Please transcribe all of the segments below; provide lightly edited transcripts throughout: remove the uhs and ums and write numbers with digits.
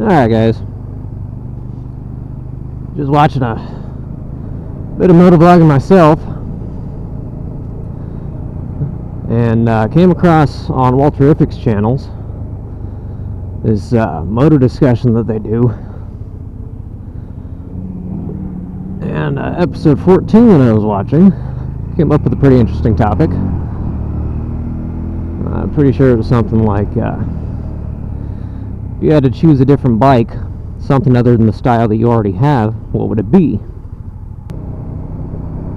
Alright guys, just watching a bit of motovlogging myself, and came across on Walterific's channels this moto discussion that they do, and episode 14 that I was watching came up with a pretty interesting topic. I'm pretty sure it was something like if you had to choose a different bike, something other than the style that you already have, what would it be?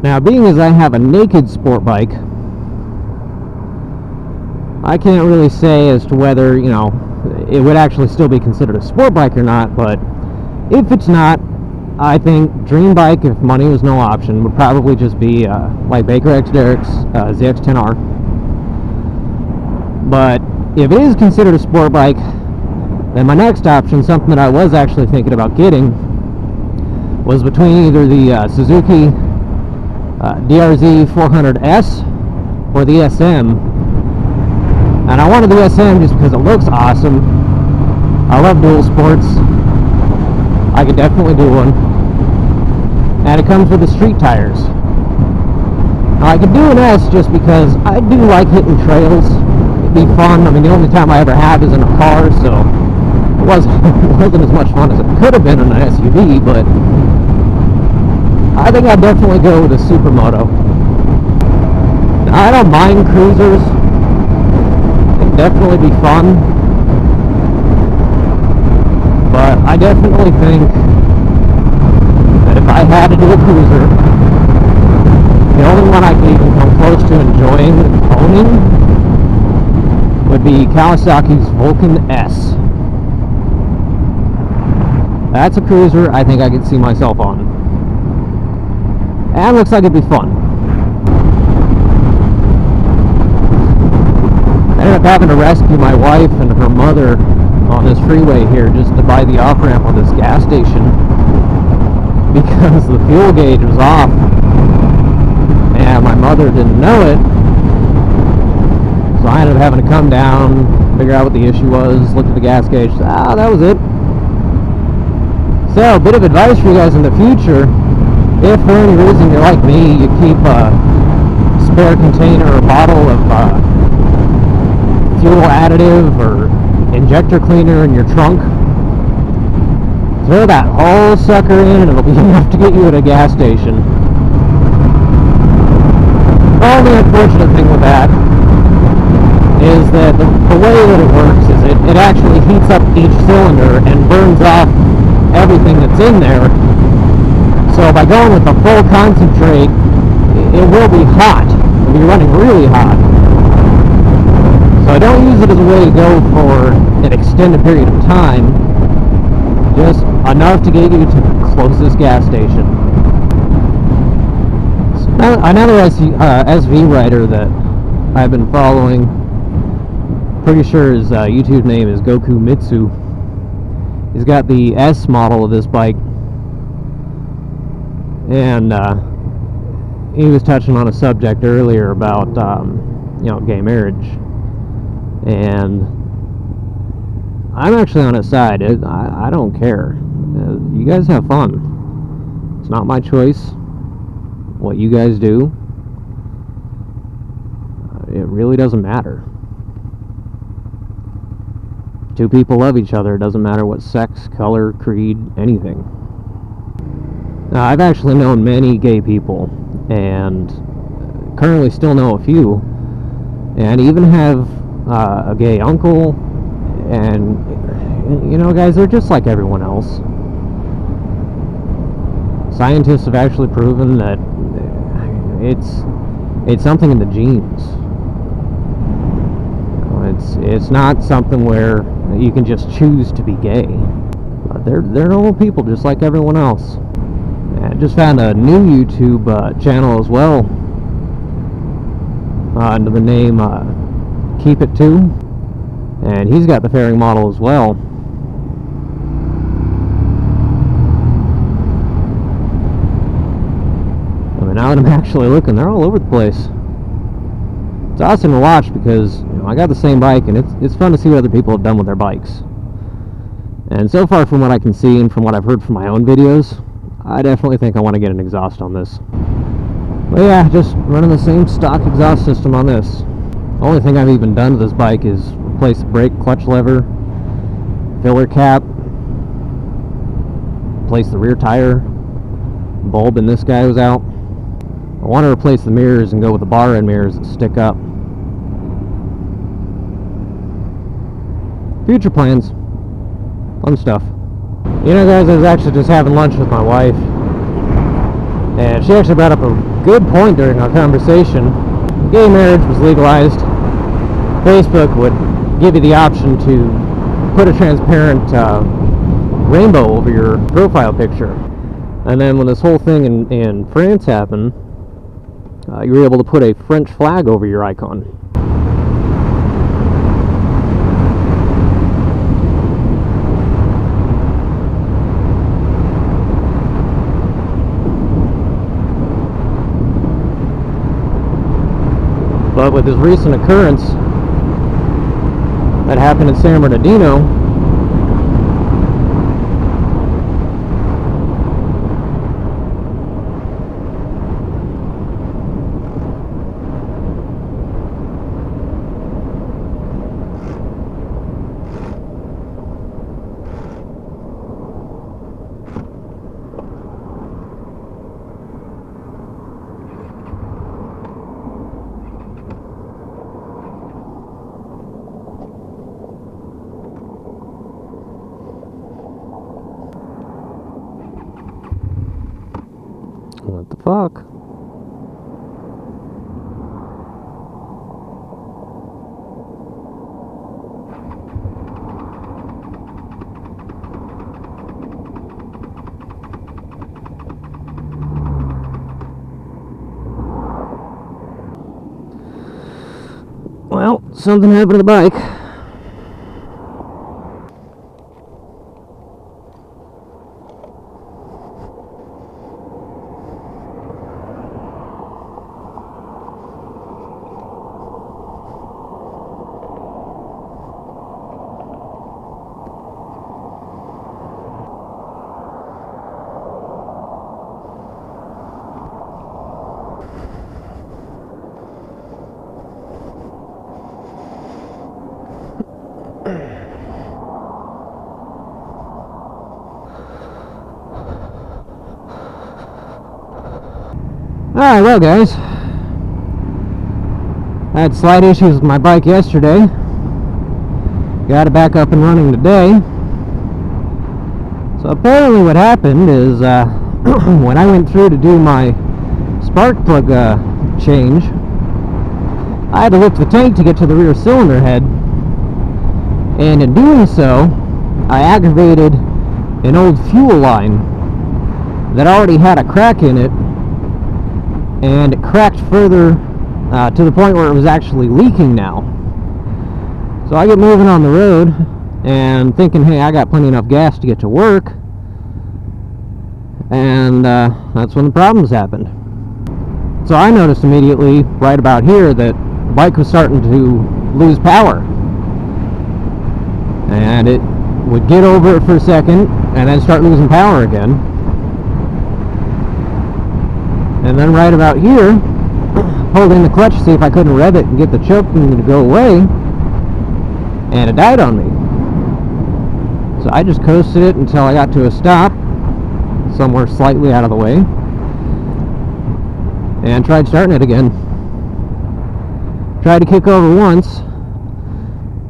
Now, being as I have a naked sport bike, I can't really say as to whether, you know, it would actually still be considered a sport bike or not, but if it's not, I think dream bike, if money was no option, would probably just be like Baker X Derek's ZX-10R. But if it is considered a sport bike, then my next option, something that I was actually thinking about getting, was between either the Suzuki DRZ 400S or the SM. And I wanted the SM just because it looks awesome. I love dual sports. I could definitely do one. And it comes with the street tires. Now, I could do an S just because I do like hitting trails. It'd be fun. I mean, the only time I ever have is in a car, so it wasn't as much fun as it could have been in an SUV, but I think I'd definitely go with a supermoto. Now, I don't mind cruisers. They can definitely be fun, but I definitely think that if I had to do a cruiser, the only one I could even come close to enjoying and owning would be Kawasaki's Vulcan S. That's a cruiser I think I could see myself on. And looks like it'd be fun. I ended up having to rescue my wife and her mother on this freeway here just to buy the off-ramp on this gas station because the fuel gauge was off and my mother didn't know it. So I ended up having to come down, figure out what the issue was, look at the gas gauge, that was it. So, a bit of advice for you guys in the future: if for any reason you're like me, you keep a spare container or bottle of fuel additive or injector cleaner in your trunk, throw that whole sucker in and it'll be enough to get you at a gas station. The only unfortunate thing with that is that the way that it works is it actually heats up each cylinder and burns off everything that's in there. So by going with the full concentrate, it will be hot. It'll be running really hot. So don't use it as a way to go for an extended period of time. Just enough to get you to the closest gas station. So another SV rider that I've been following, pretty sure his YouTube name is Goku Mitsu. He's got the S model of this bike, and he was touching on a subject earlier about gay marriage, and I'm actually on his side. I don't care. You guys have fun. It's not my choice what you guys do. It really doesn't matter. Two people love each other. It doesn't matter what sex, color, creed, anything. Now, I've actually known many gay people, and currently still know a few, and even have a gay uncle, and, you know, guys, they're just like everyone else. Scientists have actually proven that it's something in the genes. It's not something where you can just choose to be gay. They're normal people just like everyone else. And I just found a new YouTube channel as well under the name Keep It 2, and he's got the fairing model as well. I mean, now that I'm actually looking, they're all over the place. It's awesome to watch because, you know, I got the same bike, and it's fun to see what other people have done with their bikes. And so far from what I can see and from what I've heard from my own videos, I definitely think I want to get an exhaust on this. But yeah, just running the same stock exhaust system on this. The only thing I've even done to this bike is replace the brake clutch lever, filler cap, replace the rear tire, bulb in this guy was out. I want to replace the mirrors and go with the bar end mirrors that stick up. Future plans. Fun stuff. You know, guys, I was actually just having lunch with my wife, and she actually brought up a good point during our conversation. Gay marriage was legalized. Facebook would give you the option to put a transparent rainbow over your profile picture. And then when this whole thing in France happened, you were able to put a French flag over your icon. But with this recent occurrence that happened in San Bernardino, what the fuck? Well, something happened to the bike. Alright, well guys, I had slight issues with my bike yesterday. Got it back up and running today. So apparently what happened is when I went through to do my spark plug change, I had to lift the tank to get to the rear cylinder head, and in doing so I aggravated an old fuel line that already had a crack in it, and it cracked further to the point where it was actually leaking now. So I get moving on the road and thinking, hey, I got plenty enough gas to get to work, and that's when the problems happened. So I noticed immediately right about here that the bike was starting to lose power, and it would get over it for a second and then start losing power again. And then right about here, pulled in the clutch to see if I couldn't rev it and get the choking to go away, and it died on me. So I just coasted it until I got to a stop somewhere slightly out of the way and tried starting it again. Tried to kick over once.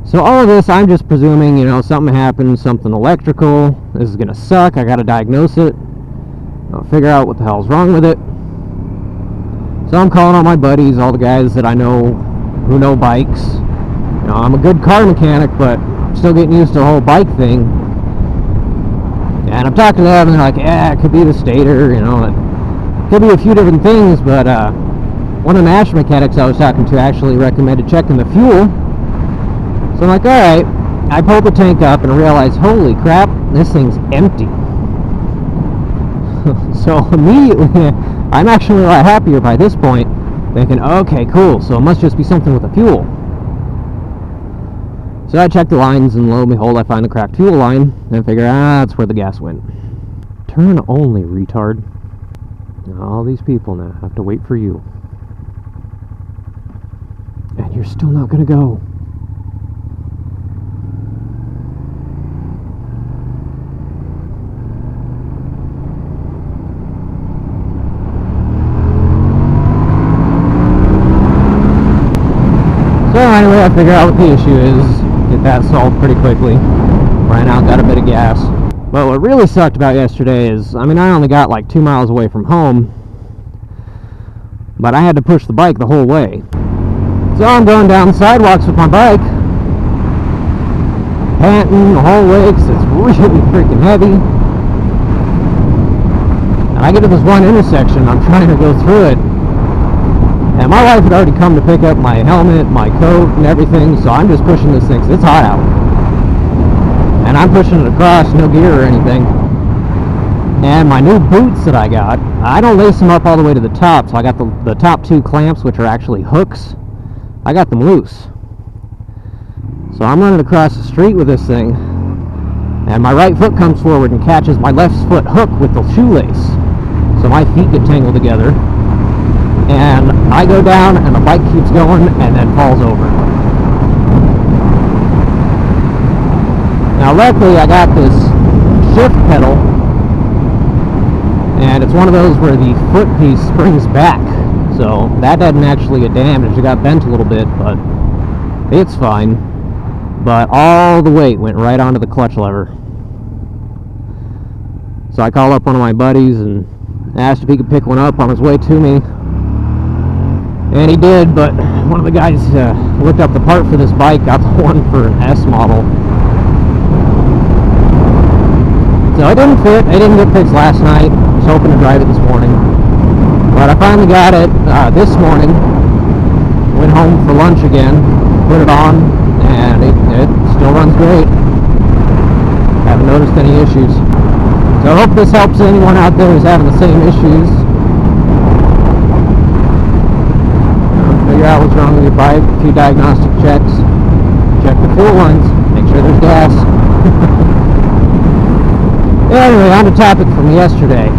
So all of this, I'm just presuming, you know, something happened, something electrical. This is gonna suck. I gotta diagnose it. I'll figure out what the hell's wrong with it. So I'm calling all my buddies, all the guys that I know who know bikes. You know, I'm a good car mechanic, but I'm still getting used to the whole bike thing. And I'm talking to them, and they're like, yeah, it could be the stator, you know, it could be a few different things, but one of the master mechanics I was talking to actually recommended checking the fuel. So I'm like, alright. I pulled the tank up and realized, holy crap, this thing's empty. So immediately, I'm actually a lot happier by this point, thinking, okay, cool, so it must just be something with the fuel. So I check the lines, and lo and behold, I find the cracked fuel line, and I figure, that's where the gas went. Turn only, retard. Now, all these people now have to wait for you. And you're still not gonna go. So anyway, I figure out what the issue is, get that solved pretty quickly. Ran out, got a bit of gas. But what really sucked about yesterday is, I mean, I only got like 2 miles away from home, but I had to push the bike the whole way. So I'm going down the sidewalks with my bike, panting the whole way because it's really freaking heavy. And I get to this one intersection, I'm trying to go through it, and my wife had already come to pick up my helmet, my coat, and everything, so I'm just pushing this thing because it's hot out. And I'm pushing it across, no gear or anything. And my new boots that I got, I don't lace them up all the way to the top, so I got the top 2 clamps, which are actually hooks. I got them loose. So I'm running across the street with this thing, and my right foot comes forward and catches my left foot hook with the shoelace. So my feet get tangled together. And I go down, and the bike keeps going, and then falls over. Now, luckily, I got this shift pedal, and it's one of those where the foot piece springs back. So that didn't actually get damaged. It got bent a little bit, but it's fine. But all the weight went right onto the clutch lever. So I called up one of my buddies and asked if he could pick one up on his way to me. And he did, but one of the guys looked up the part for this bike, got the one for an S model. So it didn't fit. It didn't get fixed last night. I was hoping to drive it this morning. But I finally got it this morning. Went home for lunch again, put it on, and it still runs great. Haven't noticed any issues. So I hope this helps anyone out there who's having the same issues. Figure out what's wrong with your bike, a few diagnostic checks, check the fuel lines, make sure there's gas. Anyway, on the topic from yesterday.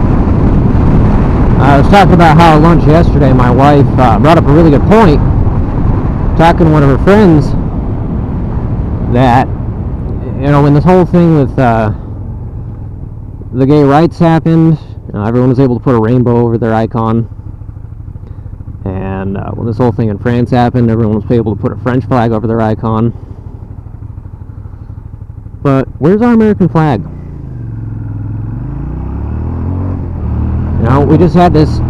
I was talking about how at lunch yesterday my wife brought up a really good point, talking to one of her friends, that, you know, when this whole thing with the gay rights happened, everyone was able to put a rainbow over their icon. And when this whole thing in France happened, everyone was able to put a French flag over their icon. But where's our American flag? You know, we just had this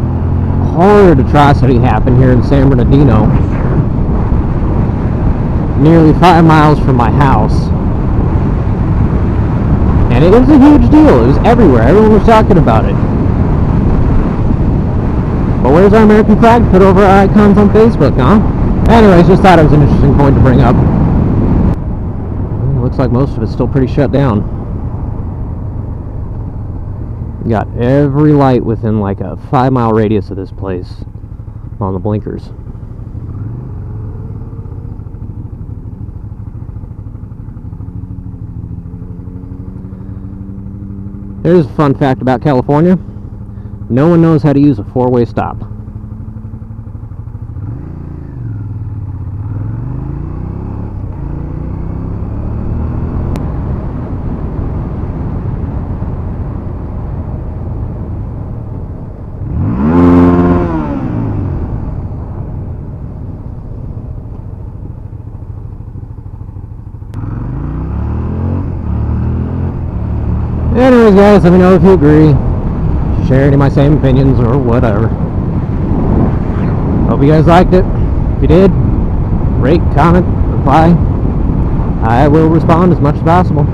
horrid atrocity happen here in San Bernardino, nearly 5 miles from my house. And it was a huge deal. It was everywhere. Everyone was talking about it. But where's our American flag? Put over our icons on Facebook, huh? Anyways, just thought it was an interesting point to bring up. Well, looks like most of it's still pretty shut down. Got every light within like a 5-mile radius of this place on the blinkers. Here's a fun fact about California. No one knows how to use a 4-way stop. Anyways, guys, let me know if you agree, share any of my same opinions or whatever. Hope you guys liked it. If you did, rate, comment, reply. I will respond as much as possible.